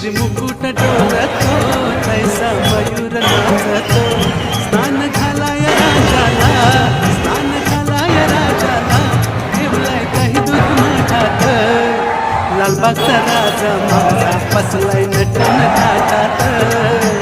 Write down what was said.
शिर मुकुट डोलतो तैसा मयूर नाचतो स्नान घालाय राजाला स्नान घालाय राजाला ठेवलाय काही दूध माठात लालबागचा राजा माझा बसलाय नटून थाटात